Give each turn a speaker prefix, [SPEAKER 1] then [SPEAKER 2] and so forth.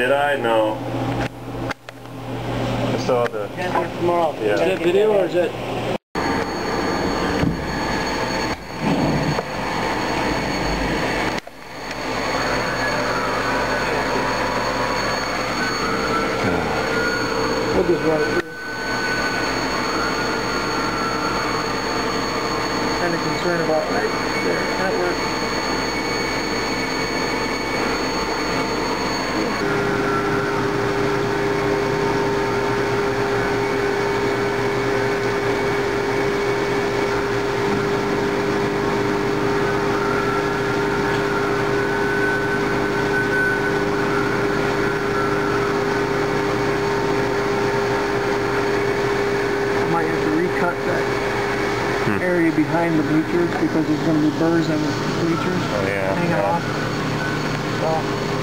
[SPEAKER 1] Did I? No. I saw the...
[SPEAKER 2] Tomorrow.
[SPEAKER 1] Yeah.
[SPEAKER 2] Is that video or is that... We'll just run it through. Kind of concerned about right there. That works. Might have to recut that area behind the bleachers because there's going to be burrs on the bleachers
[SPEAKER 1] Oh, yeah.
[SPEAKER 2] hanging off. So